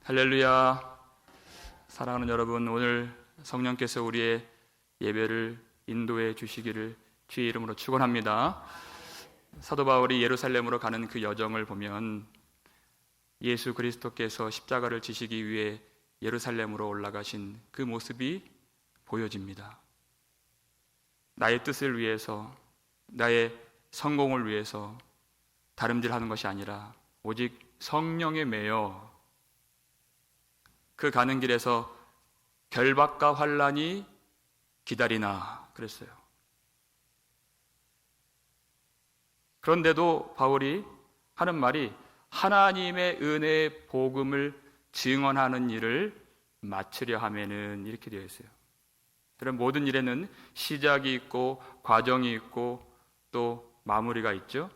할렐루야. 사랑하는 여러분, 오늘 성령께서 우리의 예배를 인도해 주시기를 주의 이름으로 축원합니다. 사도 바울이 예루살렘으로 가는 그 여정을 보면 예수 그리스도께서 십자가를 지시기 위해 예루살렘으로 올라가신 그 모습이 보여집니다. 나의 뜻을 위해서, 나의 성공을 위해서 다름질하는 것이 아니라 오직 성령에 매여 그 가는 길에서 결박과 환난이 기다리나 그랬어요. 그런데도 바울이 하는 말이 하나님의 은혜의 복음을 증언하는 일을 마치려 하면은 이렇게 되어 있어요. 그런 모든 일에는 시작이 있고 과정이 있고 또 마무리가 있죠.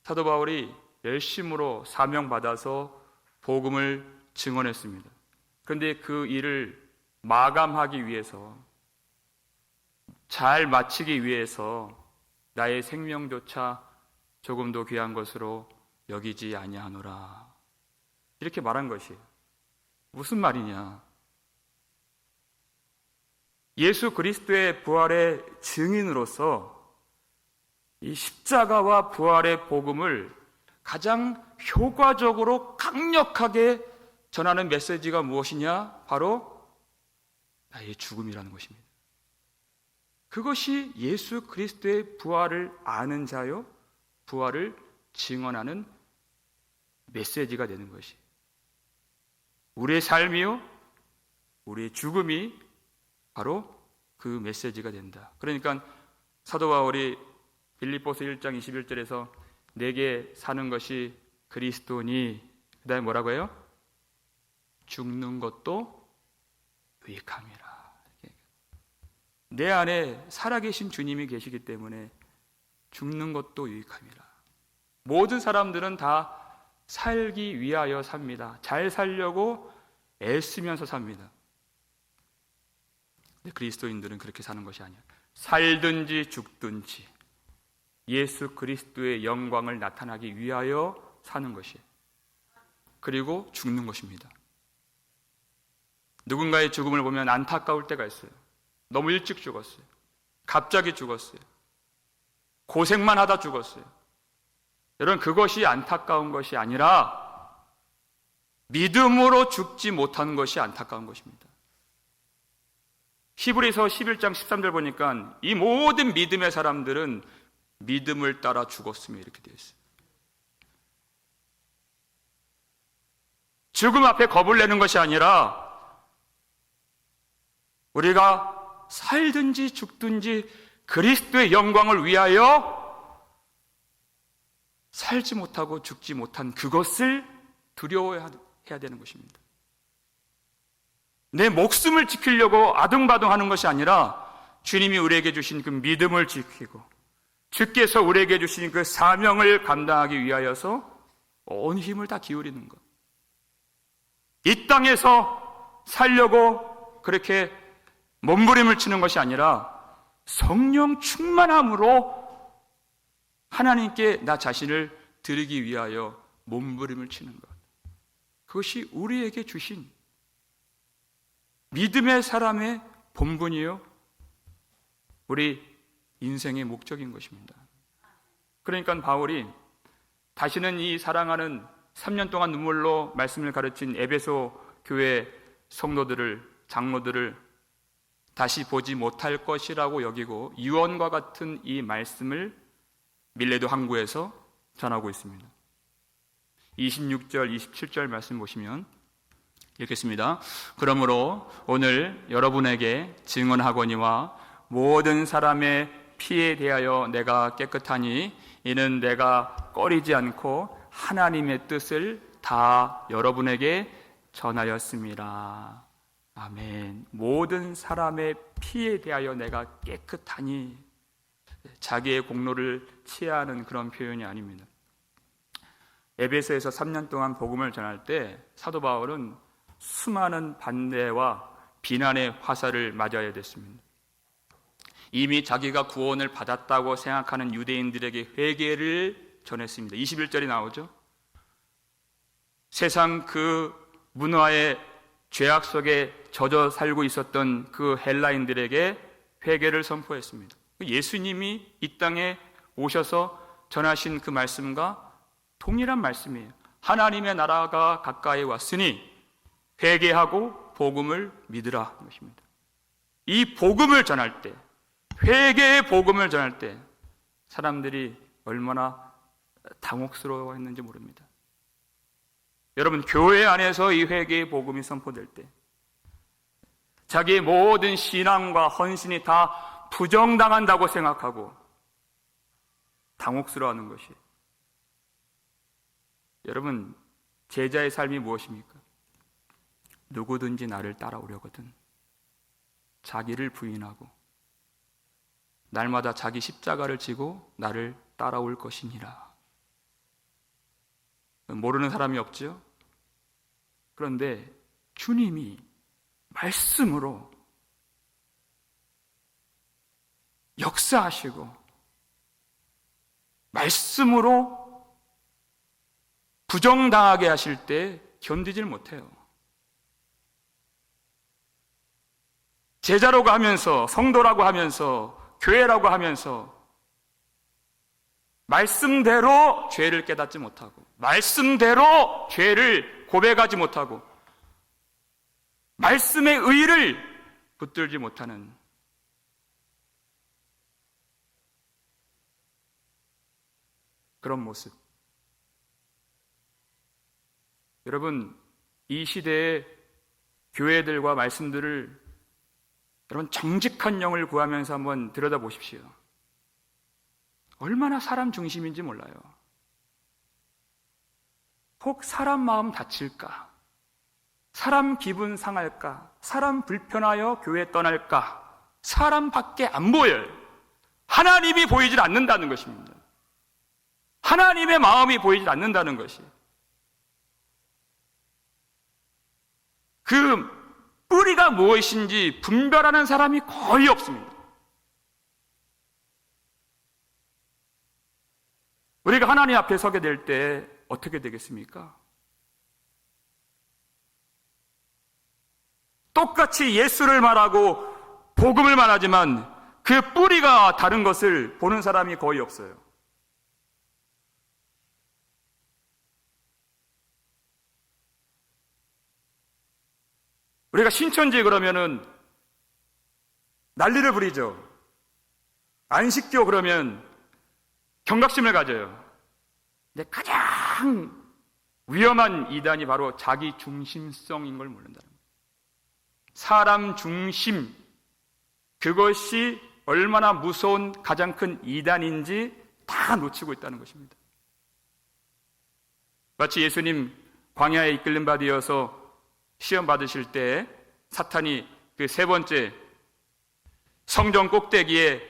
사도 바울이 열심으로 사명받아서 복음을 증언했습니다. 그런데 그 일을 마감하기 위해서, 잘 마치기 위해서 나의 생명조차 조금도 귀한 것으로 여기지 아니하노라, 이렇게 말한 것이에요. 무슨 말이냐? 예수 그리스도의 부활의 증인으로서 이 십자가와 부활의 복음을 가장 효과적으로 강력하게 전하는 메시지가 무엇이냐? 바로 나의 죽음이라는 것입니다. 그것이 예수 그리스도의 부활을 아는 자요, 부활을 증언하는 메시지가 되는 것이, 우리의 삶이요, 우리의 죽음이 바로 그 메시지가 된다. 그러니까 사도 바울이 빌립보서 1장 21절에서 내게 사는 것이 그리스도니, 그 다음에 뭐라고 해요? 죽는 것도 유익함이라. 내 안에 살아계신 주님이 계시기 때문에 죽는 것도 유익함이라. 모든 사람들은 다 살기 위하여 삽니다. 잘 살려고 애쓰면서 삽니다. 근데 그리스도인들은 그렇게 사는 것이 아니야. 살든지 죽든지 예수 그리스도의 영광을 나타나기 위하여 사는 것이에요. 그리고 죽는 것입니다. 누군가의 죽음을 보면 안타까울 때가 있어요. 너무 일찍 죽었어요. 갑자기 죽었어요. 고생만 하다 죽었어요. 여러분, 그것이 안타까운 것이 아니라 믿음으로 죽지 못한 것이 안타까운 것입니다. 히브리서 11장 13절 보니까 이 모든 믿음의 사람들은 믿음을 따라 죽었으며 이렇게 되어 있어요. 죽음 앞에 겁을 내는 것이 아니라 우리가 살든지 죽든지 그리스도의 영광을 위하여 살지 못하고 죽지 못한 그것을 두려워해야 되는 것입니다. 내 목숨을 지키려고 아등바등하는 것이 아니라 주님이 우리에게 주신 그 믿음을 지키고 주께서 우리에게 주신 그 사명을 감당하기 위하여서 온 힘을 다 기울이는 것. 이 땅에서 살려고 그렇게 몸부림을 치는 것이 아니라 성령 충만함으로 하나님께 나 자신을 드리기 위하여 몸부림을 치는 것. 그것이 우리에게 주신 믿음의 사람의 본분이요, 우리 인생의 목적인 것입니다. 그러니까 바울이 다시는 이 사랑하는 3년 동안 눈물로 말씀을 가르친 에베소 교회 성도들을, 장로들을 다시 보지 못할 것이라고 여기고 유언과 같은 이 말씀을 밀레도 항구에서 전하고 있습니다. 26절, 27절 말씀 보시면 읽겠습니다. 그러므로 오늘 여러분에게 증언하거니와 모든 사람의 피에 대하여 내가 깨끗하니 이는 내가 꺼리지 않고 하나님의 뜻을 다 여러분에게 전하였습니다. 아멘. 모든 사람의 피에 대하여 내가 깨끗하니, 자기의 공로를 치하하는 그런 표현이 아닙니다. 에베소에서 3년 동안 복음을 전할 때 사도 바울은 수많은 반대와 비난의 화살을 맞아야 됐습니다. 이미 자기가 구원을 받았다고 생각하는 유대인들에게 회개를 전했습니다. 21절이 나오죠. 세상 그 문화의 죄악 속에 젖어 살고 있었던 그 헬라인들에게 회개를 선포했습니다. 예수님이 이 땅에 오셔서 전하신 그 말씀과 동일한 말씀이에요. 하나님의 나라가 가까이 왔으니 회개하고 복음을 믿으라 것입니다. 이 복음을 전할 때, 회개의 복음을 전할 때 사람들이 얼마나 당혹스러워했는지 모릅니다. 여러분, 교회 안에서 이 회개의 복음이 선포될 때 자기의 모든 신앙과 헌신이 다 부정당한다고 생각하고 당혹스러워하는 것이, 여러분, 제자의 삶이 무엇입니까? 누구든지 나를 따라오려거든 자기를 부인하고 날마다 자기 십자가를 지고 나를 따라올 것이니라. 모르는 사람이 없죠? 그런데 주님이 말씀으로 역사하시고 말씀으로 부정당하게 하실 때 견디질 못해요. 제자라고 하면서, 성도라고 하면서, 교회라고 하면서 말씀대로 죄를 깨닫지 못하고 말씀대로 죄를 고백하지 못하고 말씀의 의를 붙들지 못하는 그런 모습. 여러분, 이 시대의 교회들과 말씀들을 여러분 정직한 영을 구하면서 한번 들여다보십시오. 얼마나 사람 중심인지 몰라요. 혹 사람 마음 다칠까? 사람 기분 상할까? 사람 불편하여 교회 떠날까? 사람밖에 안 보여요. 하나님이 보이질 않는다는 것입니다. 하나님의 마음이 보이질 않는다는 것이. 그 뿌리가 무엇인지 분별하는 사람이 거의 없습니다. 우리가 하나님 앞에 서게 될 때 어떻게 되겠습니까? 똑같이 예수를 말하고 복음을 말하지만 그 뿌리가 다른 것을 보는 사람이 거의 없어요. 우리가 신천지 그러면은 난리를 부리죠. 안식교 그러면 경각심을 가져요. 근데 가장 위험한 이단이 바로 자기 중심성인 걸 모른다는 거예요. 사람 중심, 그것이 얼마나 무서운 가장 큰 이단인지 다 놓치고 있다는 것입니다. 마치 예수님 광야에 이끌림 받으셔서 시험 받으실 때 사탄이 그 세 번째 성전 꼭대기에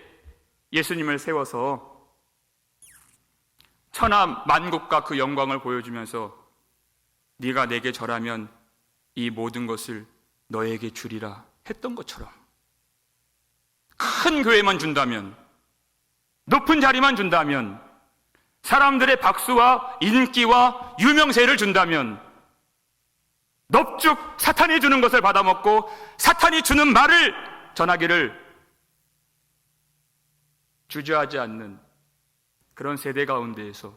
예수님을 세워서 천하 만국과 그 영광을 보여주면서 네가 내게 절하면 이 모든 것을 너에게 주리라 했던 것처럼 큰 교회만 준다면, 높은 자리만 준다면, 사람들의 박수와 인기와 유명세를 준다면 넙죽 사탄이 주는 것을 받아먹고 사탄이 주는 말을 전하기를 주저하지 않는 그런 세대 가운데에서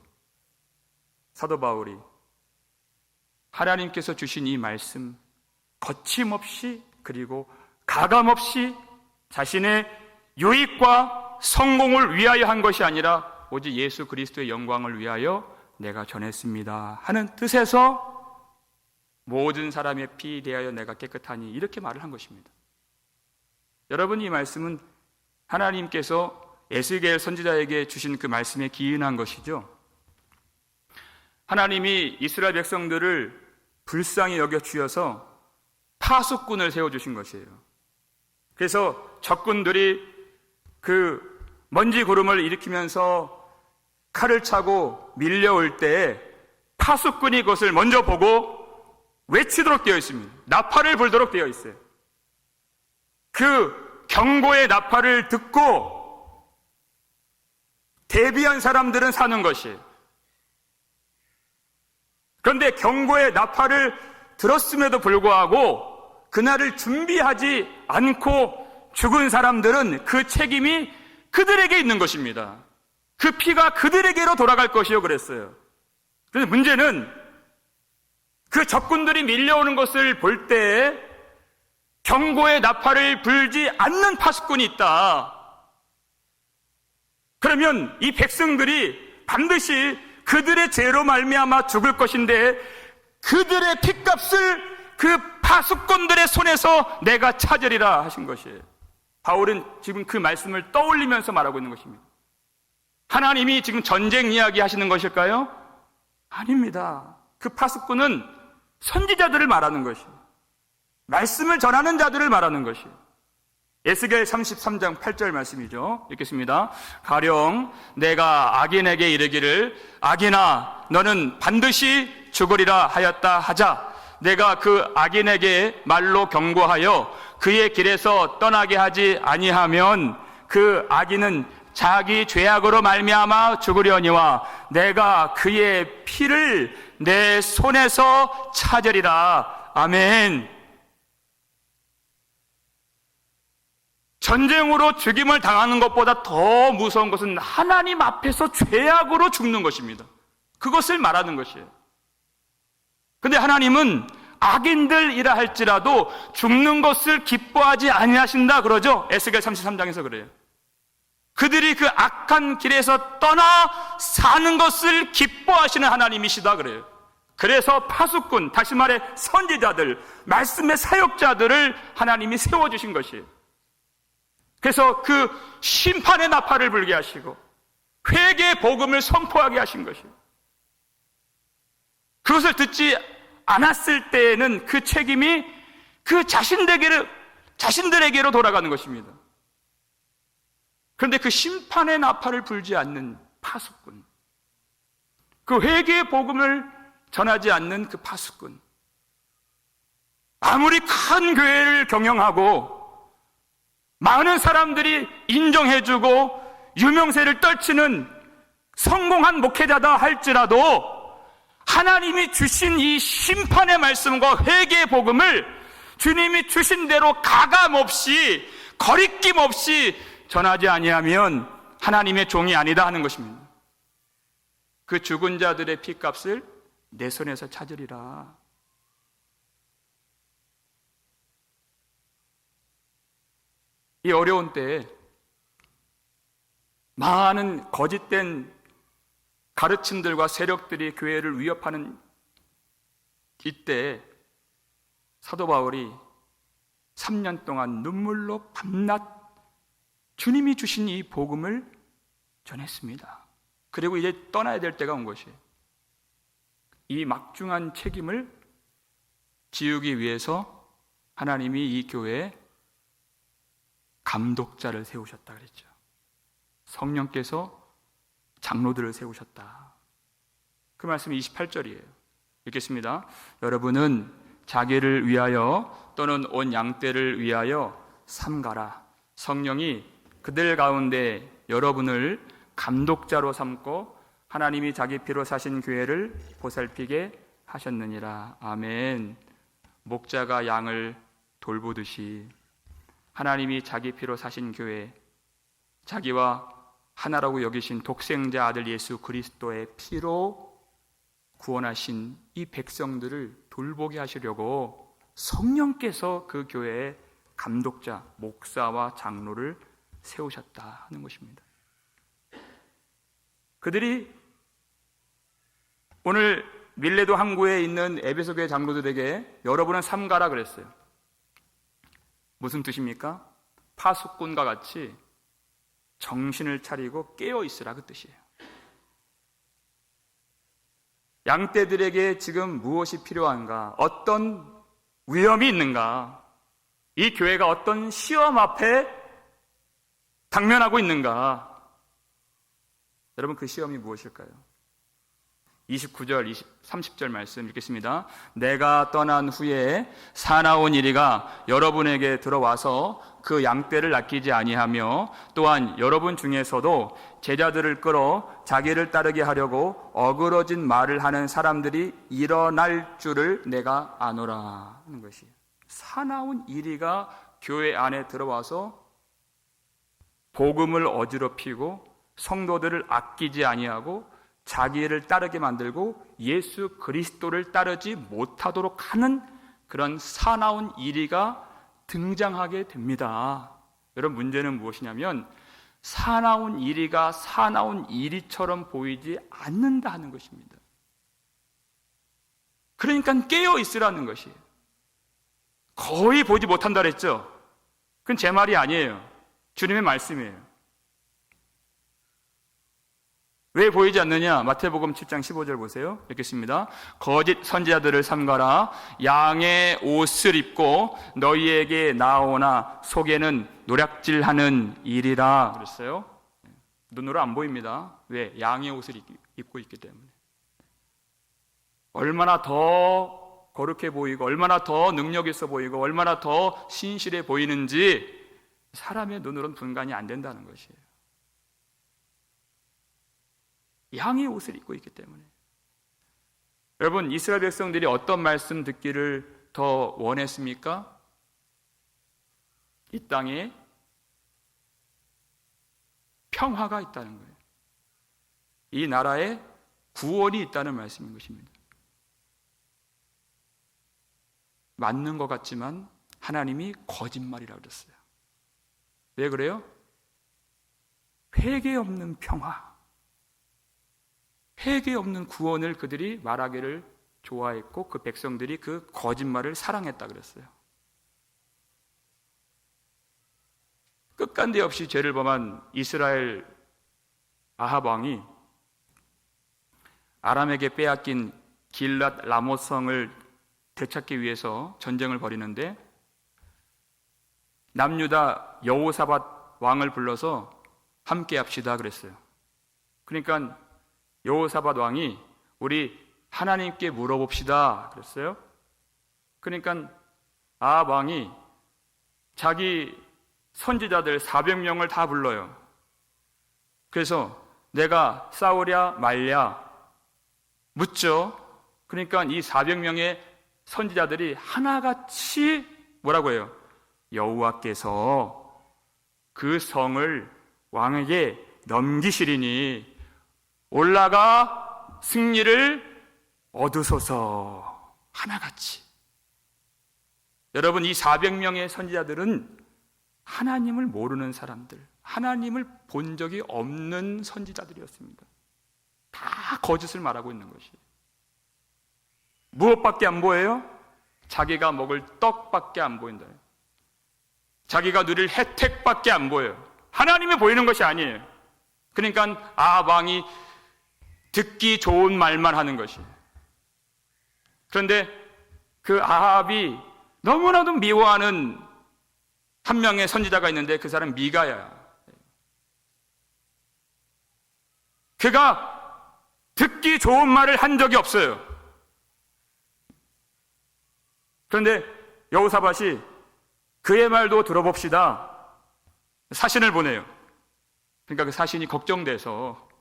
사도 바울이 하나님께서 주신 이 말씀 거침없이 그리고 가감없이 자신의 유익과 성공을 위하여 한 것이 아니라 오직 예수 그리스도의 영광을 위하여 내가 전했습니다 하는 뜻에서 모든 사람의 피 대하여 내가 깨끗하니 이렇게 말을 한 것입니다. 여러분, 이 말씀은 하나님께서 에스겔 선지자에게 주신 그 말씀에 기인한 것이죠. 하나님이 이스라엘 백성들을 불쌍히 여겨 주셔서 파수꾼을 세워주신 것이에요. 그래서 적군들이 그 먼지 구름을 일으키면서 칼을 차고 밀려올 때에 파수꾼이 그것을 먼저 보고 외치도록 되어 있습니다. 나팔을 불도록 되어 있어요. 그 경고의 나팔을 듣고 대비한 사람들은 사는 것이에요. 그런데 경고의 나팔을 들었음에도 불구하고 그날을 준비하지 않고 죽은 사람들은 그 책임이 그들에게 있는 것입니다. 그 피가 그들에게로 돌아갈 것이요 그랬어요. 그런데 문제는 그 적군들이 밀려오는 것을 볼 때 경고의 나팔을 불지 않는 파수꾼이 있다. 그러면 이 백성들이 반드시 그들의 죄로 말미암아 죽을 것인데 그들의 핏값을 그 파수꾼들의 손에서 내가 찾으리라 하신 것이에요. 바울은 지금 그 말씀을 떠올리면서 말하고 있는 것입니다. 하나님이 지금 전쟁 이야기 하시는 것일까요? 아닙니다. 그 파수꾼은 선지자들을 말하는 것이에요. 말씀을 전하는 자들을 말하는 것이에요. 에스겔 33장 8절 말씀이죠. 읽겠습니다. 가령 내가 악인에게 이르기를 악인아 너는 반드시 죽으리라 하였다 하자 내가 그 악인에게 말로 경고하여 그의 길에서 떠나게 하지 아니하면 그 악인은 자기 죄악으로 말미암아 죽으려니와 내가 그의 피를 내 손에서 찾으리라. 아멘. 전쟁으로 죽임을 당하는 것보다 더 무서운 것은 하나님 앞에서 죄악으로 죽는 것입니다. 그것을 말하는 것이에요. 근데 하나님은 악인들이라 할지라도 죽는 것을 기뻐하지 아니하신다 그러죠. 에스겔 33장에서 그래요. 그들이 그 악한 길에서 떠나 사는 것을 기뻐하시는 하나님이시다 그래요. 그래서 파수꾼, 다시 말해 선지자들, 말씀의 사역자들을 하나님이 세워주신 것이에요. 그래서 그 심판의 나팔을 불게 하시고 회개의 복음을 선포하게 하신 것이에요. 그것을 듣지 않았을 때에는 그 책임이 그 자신들에게로 돌아가는 것입니다. 그런데 그 심판의 나팔을 불지 않는 파수꾼, 그 회개의 복음을 전하지 않는 그 파수꾼, 아무리 큰 교회를 경영하고 많은 사람들이 인정해주고 유명세를 떨치는 성공한 목회자다 할지라도 하나님이 주신 이 심판의 말씀과 회개의 복음을 주님이 주신 대로 가감없이 거리낌 없이 전하지 아니하면 하나님의 종이 아니다 하는 것입니다. 그 죽은 자들의 피값을 내 손에서 찾으리라. 이 어려운 때에 많은 거짓된 가르침들과 세력들이 교회를 위협하는 이때 사도 바울이 3년 동안 눈물로 밤낮 주님이 주신 이 복음을 전했습니다. 그리고 이제 떠나야 될 때가 온 것이에요. 이 막중한 책임을 지우기 위해서 하나님이 이 교회에 감독자를 세우셨다 그랬죠. 성령께서 장로들을 세우셨다. 그 말씀이 28절이에요. 읽겠습니다. 여러분은 자기를 위하여 또는 온 양떼를 위하여 삼가라. 성령이 그들 가운데 여러분을 감독자로 삼고 하나님이 자기 피로 사신 교회를 보살피게 하셨느니라. 아멘. 목자가 양을 돌보듯이 하나님이 자기 피로 사신 교회, 자기와 하나라고 여기신 독생자 아들 예수 그리스도의 피로 구원하신 이 백성들을 돌보게 하시려고 성령께서 그 교회에 감독자, 목사와 장로를 세우셨다 하는 것입니다. 그들이 오늘 밀레도 항구에 있는 에베소 교회 장로들에게 여러분은 삼가라 그랬어요. 무슨 뜻입니까? 파수꾼과 같이 정신을 차리고 깨어 있으라 그 뜻이에요. 양떼들에게 지금 무엇이 필요한가? 어떤 위험이 있는가? 이 교회가 어떤 시험 앞에 당면하고 있는가? 여러분 그 시험이 무엇일까요? 29절, 30절 말씀 읽겠습니다. 내가 떠난 후에 사나운 이리가 여러분에게 들어와서 그 양떼를 아끼지 아니하며 또한 여러분 중에서도 제자들을 끌어 자기를 따르게 하려고 어그러진 말을 하는 사람들이 일어날 줄을 내가 아노라 하는 것이에요. 사나운 이리가 교회 안에 들어와서 복음을 어지럽히고 성도들을 아끼지 아니하고 자기를 따르게 만들고 예수 그리스도를 따르지 못하도록 하는 그런 사나운 이리가 등장하게 됩니다. 여러분, 문제는 무엇이냐면 사나운 이리가 사나운 이리처럼 보이지 않는다 하는 것입니다. 그러니까 깨어 있으라는 것이에요. 거의 보지 못한다 그랬죠? 그건 제 말이 아니에요. 주님의 말씀이에요. 왜 보이지 않느냐? 마태복음 7장 15절 보세요. 읽겠습니다. 거짓 선지자들을 삼가라. 양의 옷을 입고 너희에게 나오나 속에는 노략질하는 일이라 그랬어요. 눈으로 안 보입니다. 왜? 양의 옷을 입고 있기 때문에. 얼마나 더 거룩해 보이고 얼마나 더 능력 있어 보이고 얼마나 더 신실해 보이는지 사람의 눈으로는 분간이 안 된다는 것이에요. 양의 옷을 입고 있기 때문에. 여러분, 이스라엘 백성들이 어떤 말씀 듣기를 더 원했습니까? 이 땅에 평화가 있다는 거예요. 이 나라에 구원이 있다는 말씀인 것입니다. 맞는 것 같지만 하나님이 거짓말이라고 그랬어요. 왜 그래요? 회개 없는 평화, 회개 없는 구원을 그들이 말하기를 좋아했고 그 백성들이 그 거짓말을 사랑했다 그랬어요. 끝간데 없이 죄를 범한 이스라엘 아합 왕이 아람에게 빼앗긴 길랏 라모성을 되찾기 위해서 전쟁을 벌이는데 남유다 여호사밧 왕을 불러서 함께 합시다 그랬어요. 그러니까 여호사밧 왕이 우리 하나님께 물어봅시다 그랬어요. 그러니까 아합 왕이 자기 선지자들 400명을 다 불러요. 그래서 내가 싸우랴 말랴 묻죠. 그러니까 이 400명의 선지자들이 하나같이 뭐라고 해요? 여호와께서 그 성을 왕에게 넘기시리니 올라가 승리를 얻으소서. 하나같이. 여러분, 이 400명의 선지자들은 하나님을 모르는 사람들, 하나님을 본 적이 없는 선지자들이었습니다. 다 거짓을 말하고 있는 것이에요. 무엇밖에 안 보여요? 자기가 먹을 떡밖에 안 보인다. 자기가 누릴 혜택밖에 안 보여요. 하나님이 보이는 것이 아니에요. 그러니까 아합 왕이 듣기 좋은 말만 하는 것이에요. 그런데 그 아합이 너무나도 미워하는 한 명의 선지자가 있는데 그 사람 미가야야. 그가 듣기 좋은 말을 한 적이 없어요. 그런데 여호사밧이 그의 말도 들어봅시다. 사신을 보내요. 그러니까 그 사신이 걱정돼서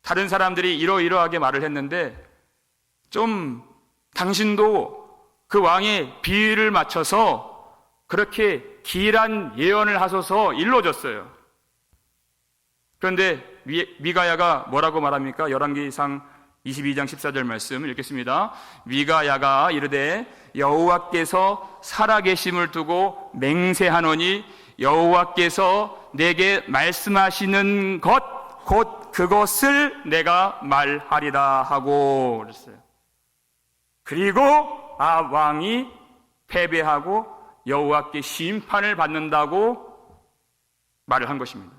다른 사람들이 이러이러하게 말을 했는데 좀 당신도 그 왕의 비위를 맞춰서 그렇게 길한 예언을 하소서 일러줬어요. 그런데 미가야가 뭐라고 말합니까? 열왕기상 22장 14절 말씀 읽겠습니다. 미가야가 이르되 여호와께서 살아계심을 두고 맹세하노니 여호와께서 내게 말씀하시는 것 곧 그것을 내가 말하리라 하고 그랬어요. 그리고 아합 왕이 패배하고 여호와께 심판을 받는다고 말을 한 것입니다.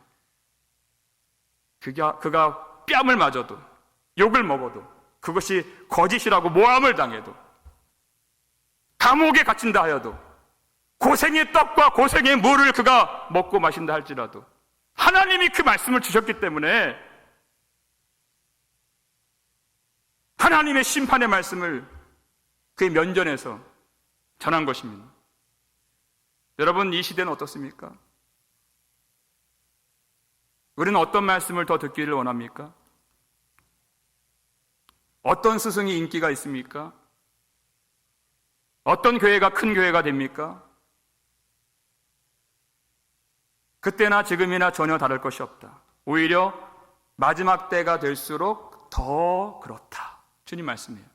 그가 뺨을 맞아도 욕을 먹어도 그것이 거짓이라고 모함을 당해도 감옥에 갇힌다 하여도 고생의 떡과 고생의 물을 그가 먹고 마신다 할지라도 하나님이 그 말씀을 주셨기 때문에 하나님의 심판의 말씀을 그의 면전에서 전한 것입니다. 여러분, 이 시대는 어떻습니까? 우리는 어떤 말씀을 더 듣기를 원합니까? 어떤 스승이 인기가 있습니까? 어떤 교회가 큰 교회가 됩니까? 그때나 지금이나 전혀 다를 것이 없다. 오히려 마지막 때가 될수록 더 그렇다. 주님 말씀이에요.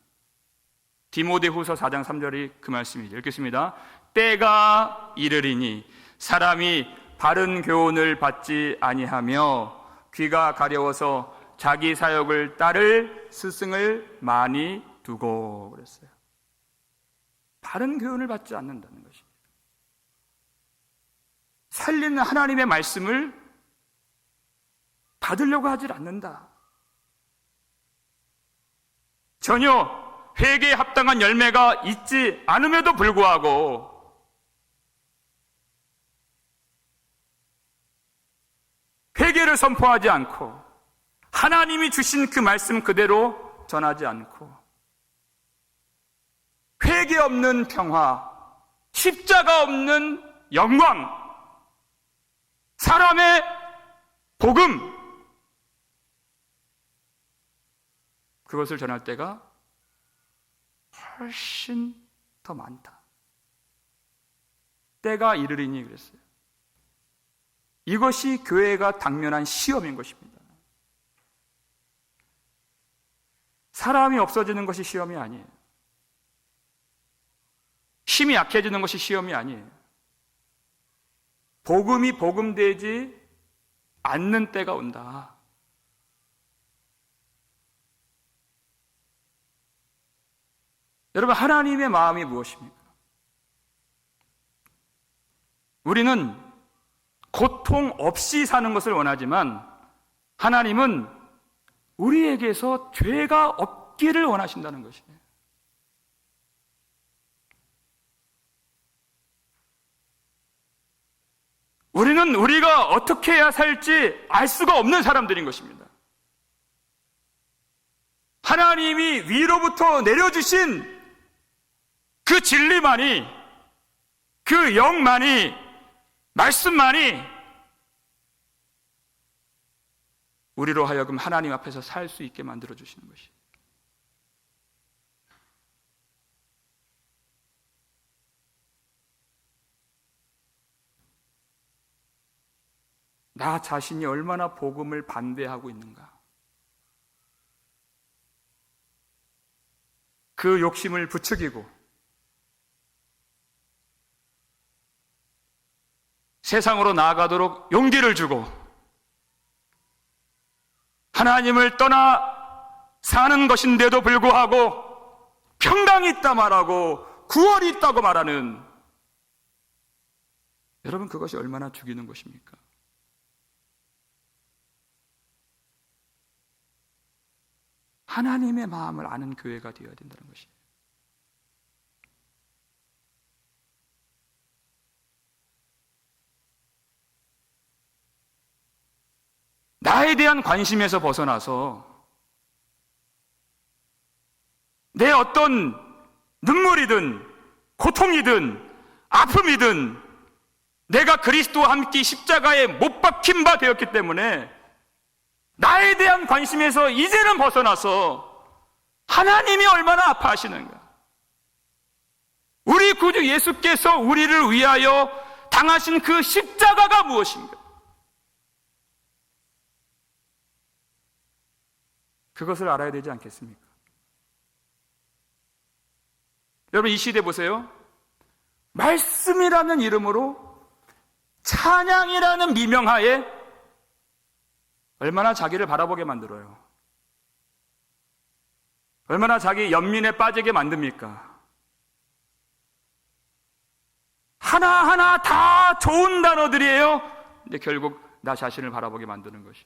디모데후서 4장 3절이 그 말씀이죠. 읽겠습니다. 때가 이르리니 사람이 바른 교훈을 받지 아니하며 귀가 가려워서 자기 사역을 따를 스승을 많이 두고 그랬어요. 바른 교훈을 받지 않는다는 것입니다. 살리는 하나님의 말씀을 받으려고 하질 않는다. 전혀 회개에 합당한 열매가 있지 않음에도 불구하고 회개를 선포하지 않고 하나님이 주신 그 말씀 그대로 전하지 않고 회개 없는 평화, 십자가 없는 영광, 사람의 복음, 그것을 전할 때가 훨씬 더 많다. 때가 이르리니 그랬어요. 이것이 교회가 당면한 시험인 것입니다. 사람이 없어지는 것이 시험이 아니에요. 힘이 약해지는 것이 시험이 아니에요. 복음이 복음되지 않는 때가 온다. 여러분, 하나님의 마음이 무엇입니까? 우리는 고통 없이 사는 것을 원하지만 하나님은 우리에게서 죄가 없기를 원하신다는 것이에요. 우리는 우리가 어떻게 해야 살지 알 수가 없는 사람들인 것입니다. 하나님이 위로부터 내려주신 그 진리만이, 그 영만이, 말씀만이 우리로 하여금 하나님 앞에서 살 수 있게 만들어주시는 것이에요. 나 자신이 얼마나 복음을 반대하고 있는가. 그 욕심을 부추기고 세상으로 나아가도록 용기를 주고 하나님을 떠나 사는 것인데도 불구하고 평강이 있다 말하고 구원이 있다고 말하는, 여러분, 그것이 얼마나 죽이는 것입니까? 하나님의 마음을 아는 교회가 되어야 된다는 것이에요. 나에 대한 관심에서 벗어나서 내 어떤 눈물이든 고통이든 아픔이든 내가 그리스도와 함께 십자가에 못 박힌 바 되었기 때문에 나에 대한 관심에서 이제는 벗어나서 하나님이 얼마나 아파하시는가, 우리 구주 예수께서 우리를 위하여 당하신 그 십자가가 무엇인가, 그것을 알아야 되지 않겠습니까? 여러분, 이 시대 보세요. 말씀이라는 이름으로 찬양이라는 미명하에 얼마나 자기를 바라보게 만들어요. 얼마나 자기 연민에 빠지게 만듭니까? 하나하나 다 좋은 단어들이에요. 근데 결국 나 자신을 바라보게 만드는 것이.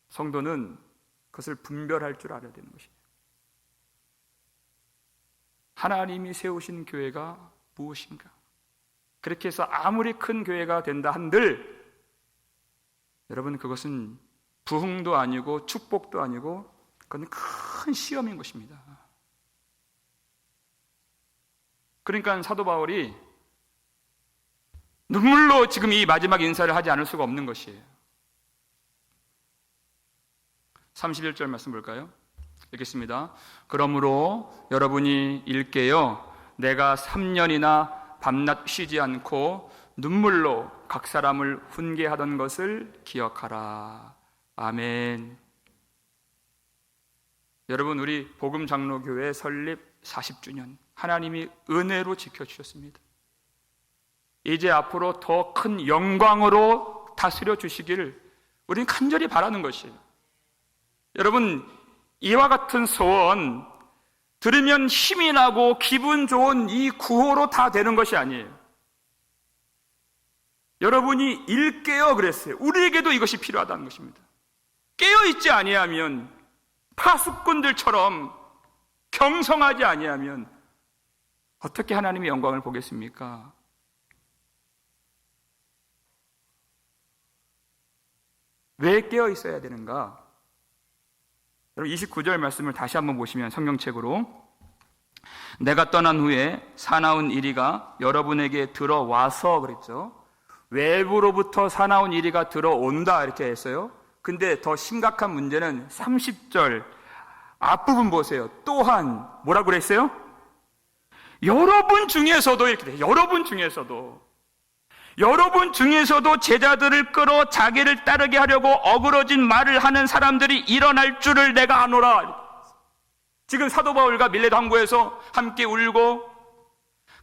성도는 그것을 분별할 줄 알아야 되는 것입니다. 하나님이 세우신 교회가 무엇인가? 그렇게 해서 아무리 큰 교회가 된다 한들 여러분, 그것은 부흥도 아니고 축복도 아니고 그건 큰 시험인 것입니다. 그러니까 사도 바울이 눈물로 지금 이 마지막 인사를 하지 않을 수가 없는 것이에요. 31절 말씀 볼까요? 읽겠습니다. 그러므로 여러분이 일깨어 내가 3년이나 밤낮 쉬지 않고 눈물로 각 사람을 훈계하던 것을 기억하라. 아멘. 여러분, 우리 복음장로교회 설립 40주년 하나님이 은혜로 지켜주셨습니다. 이제 앞으로 더 큰 영광으로 다스려 주시기를 우리는 간절히 바라는 것이에요. 여러분, 이와 같은 소원 들으면 힘이 나고 기분 좋은 이 구호로 다 되는 것이 아니에요. 여러분이 일깨어 그랬어요. 우리에게도 이것이 필요하다는 것입니다. 깨어있지 아니하면, 파수꾼들처럼 경성하지 아니하면 어떻게 하나님의 영광을 보겠습니까? 왜 깨어 있어야 되는가? 여러분, 29절 말씀을 다시 한번 보시면 성경책으로, 내가 떠난 후에 사나운 이리가 여러분에게 들어와서, 그랬죠. 외부로부터 사나운 이리가 들어온다 이렇게 했어요. 근데 더 심각한 문제는 30절 앞부분 보세요. 또한 뭐라고 그랬어요? 여러분 중에서도 이렇게 돼요. 여러분 중에서도 제자들을 끌어 자기를 따르게 하려고 어그러진 말을 하는 사람들이 일어날 줄을 내가 아노라. 지금 사도 바울과 밀레도 항구에서 함께 울고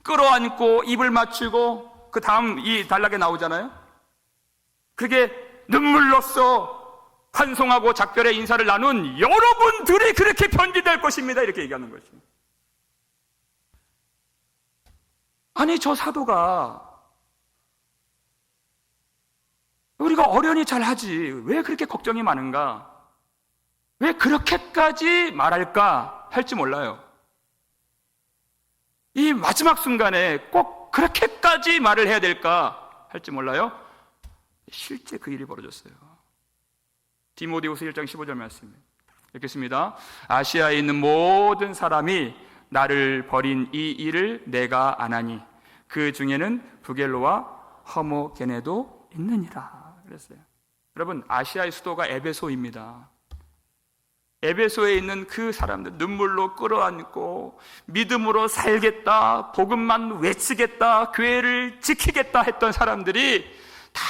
끌어안고 입을 맞추고 그 다음 이 단락에 나오잖아요. 그게 눈물로써 환송하고 작별의 인사를 나눈 여러분들이 그렇게 변질될 것입니다. 이렇게 얘기하는 거죠. 아니, 저 사도가 우리가 어련히 잘하지 왜 그렇게 걱정이 많은가? 왜 그렇게까지 말할까 할지 몰라요. 이 마지막 순간에 꼭 그렇게까지 말을 해야 될까 할지 몰라요. 실제 그 일이 벌어졌어요. 디모데후서 1장 15절 말씀 읽겠습니다. 아시아에 있는 모든 사람이 나를 버린 이 일을 내가 아나니 그 중에는 부겔로와 허모게네도 있느니라 그랬어요. 여러분, 아시아의 수도가 에베소입니다. 에베소에 있는 그 사람들 눈물로 끌어안고 믿음으로 살겠다, 복음만 외치겠다, 교회를 지키겠다 했던 사람들이 다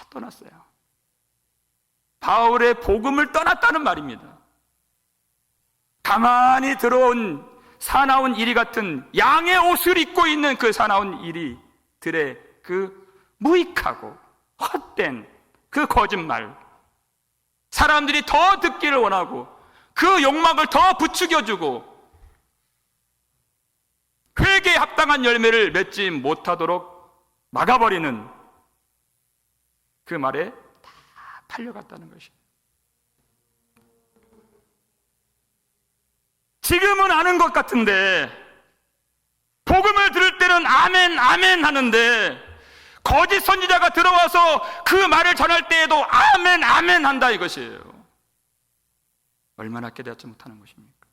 떠났어요. 바울의 복음을 떠났다는 말입니다. 가만히 들어온 사나운 이리 같은 양의 옷을 입고 있는 그 사나운 이리들의 그 무익하고 헛된 그 거짓말, 사람들이 더 듣기를 원하고 그 욕망을 더 부추겨주고 회개에 합당한 열매를 맺지 못하도록 막아버리는 그 말에 다 팔려갔다는 것이에요. 지금은 아는 것 같은데 복음을 들을 때는 아멘 아멘 하는데 거짓 선지자가 들어와서 그 말을 전할 때에도 아멘 아멘 한다 이것이에요. 얼마나 깨닫지 못하는 것입니까?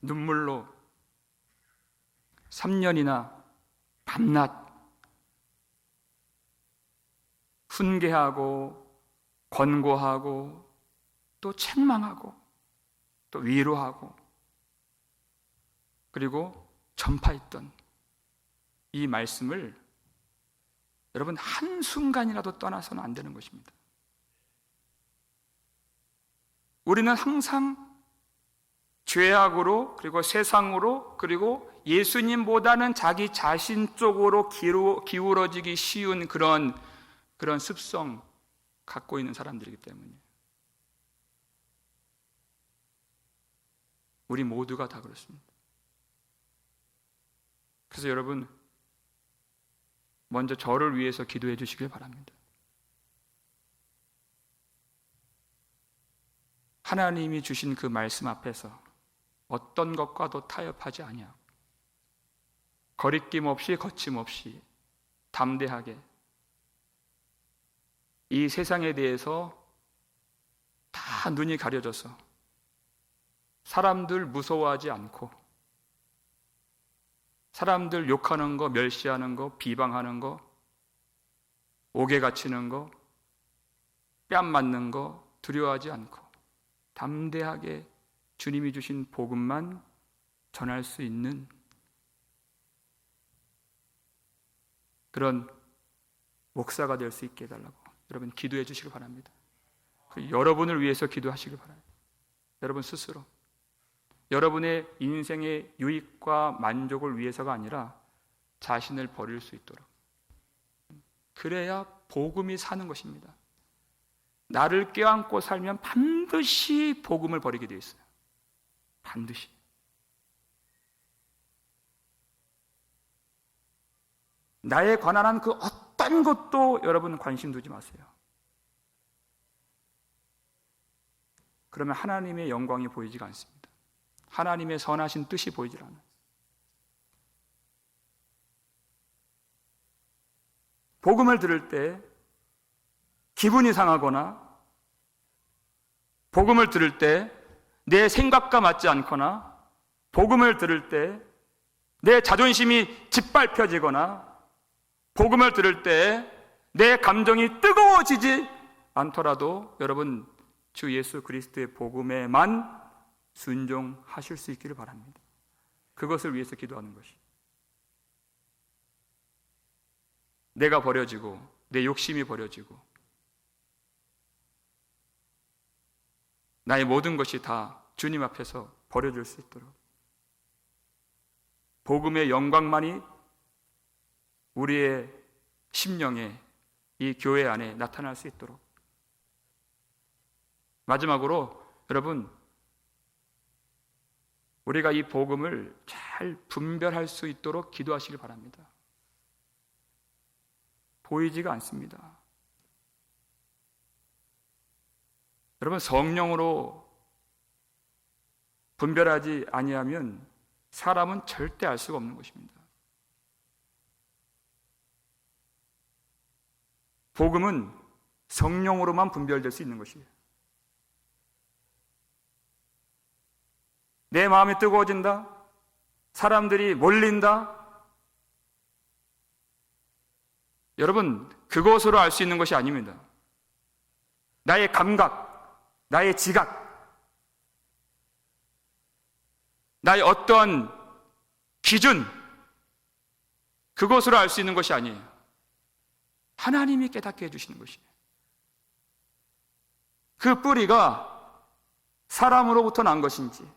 눈물로 3년이나 밤낮 훈계하고 권고하고 또 책망하고 또 위로하고 그리고 전파했던 이 말씀을 여러분 한순간이라도 떠나서는 안 되는 것입니다. 우리는 항상 죄악으로 그리고 세상으로 그리고 예수님보다는 자기 자신 쪽으로 기울어지기 쉬운 그런 습성 갖고 있는 사람들이기 때문이에요. 우리 모두가 다 그렇습니다. 그래서 여러분 먼저 저를 위해서 기도해 주시길 바랍니다. 하나님이 주신 그 말씀 앞에서 어떤 것과도 타협하지 아니하고 거리낌 없이 거침없이 담대하게 이 세상에 대해서 다 눈이 가려져서 사람들 무서워하지 않고 사람들 욕하는 거, 멸시하는 거, 비방하는 거, 옥에 갇히는 거, 뺨 맞는 거 두려워하지 않고 담대하게 주님이 주신 복음만 전할 수 있는 그런 목사가 될 수 있게 해달라고 여러분 기도해 주시길 바랍니다. 여러분을 위해서 기도하시길 바랍니다. 여러분 스스로 여러분의 인생의 유익과 만족을 위해서가 아니라 자신을 버릴 수 있도록, 그래야 복음이 사는 것입니다. 나를 껴안고 살면 반드시 복음을 버리게 되어 있어요. 반드시. 나에 관한 한 그 어떤 것도 여러분 관심 두지 마세요. 그러면 하나님의 영광이 보이지가 않습니다. 하나님의 선하신 뜻이 보이질 않아요. 복음을 들을 때 기분이 상하거나 복음을 들을 때 내 생각과 맞지 않거나 복음을 들을 때 내 자존심이 짓밟혀지거나 복음을 들을 때 내 감정이 뜨거워지지 않더라도 여러분 주 예수 그리스도의 복음에만 순종하실 수 있기를 바랍니다. 그것을 위해서 기도하는 것이, 내가 버려지고 내 욕심이 버려지고 나의 모든 것이 다 주님 앞에서 버려질 수 있도록 복음의 영광만이 우리의 심령에 이 교회 안에 나타날 수 있도록. 마지막으로 여러분, 우리가 이 복음을 잘 분별할 수 있도록 기도하시길 바랍니다. 보이지가 않습니다. 여러분, 성령으로 분별하지 아니하면 사람은 절대 알 수가 없는 것입니다. 복음은 성령으로만 분별될 수 있는 것이에요. 내 마음이 뜨거워진다, 사람들이 몰린다, 여러분 그것으로 알 수 있는 것이 아닙니다. 나의 감각, 나의 지각, 나의 어떠한 기준, 그것으로 알 수 있는 것이 아니에요. 하나님이 깨닫게 해주시는 것이에요. 그 뿌리가 사람으로부터 난 것인지,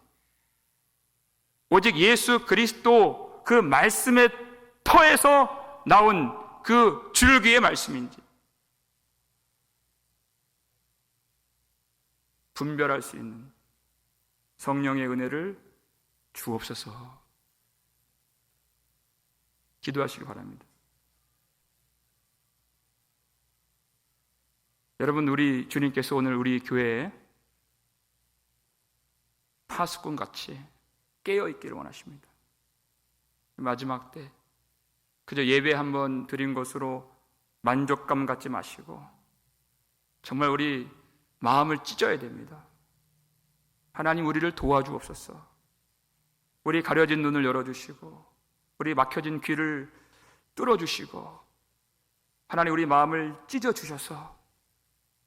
오직 예수 그리스도 그 말씀의 터에서 나온 그 줄기의 말씀인지 분별할 수 있는 성령의 은혜를 주옵소서. 기도하시기 바랍니다. 여러분, 우리 주님께서 오늘 우리 교회에 파수꾼같이 깨어있기를 원하십니다. 마지막 때 그저 예배 한번 드린 것으로 만족감 갖지 마시고 정말 우리 마음을 찢어야 됩니다. 하나님, 우리를 도와주옵소서. 우리 가려진 눈을 열어주시고 우리 막혀진 귀를 뚫어주시고 하나님, 우리 마음을 찢어주셔서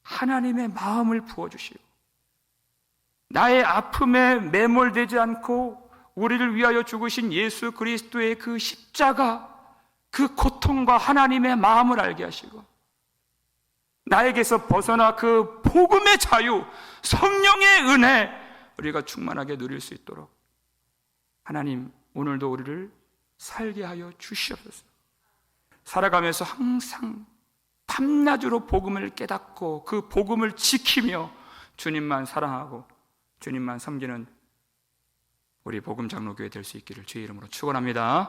하나님의 마음을 부어주시고 나의 아픔에 매몰되지 않고 우리를 위하여 죽으신 예수 그리스도의 그 십자가, 그 고통과 하나님의 마음을 알게 하시고 나에게서 벗어나 그 복음의 자유, 성령의 은혜 우리가 충만하게 누릴 수 있도록 하나님, 오늘도 우리를 살게 하여 주시옵소서. 살아가면서 항상 밤낮으로 복음을 깨닫고 그 복음을 지키며 주님만 사랑하고 주님만 섬기는 우리 복음 장로교회 될 수 있기를 주의 이름으로 축원합니다.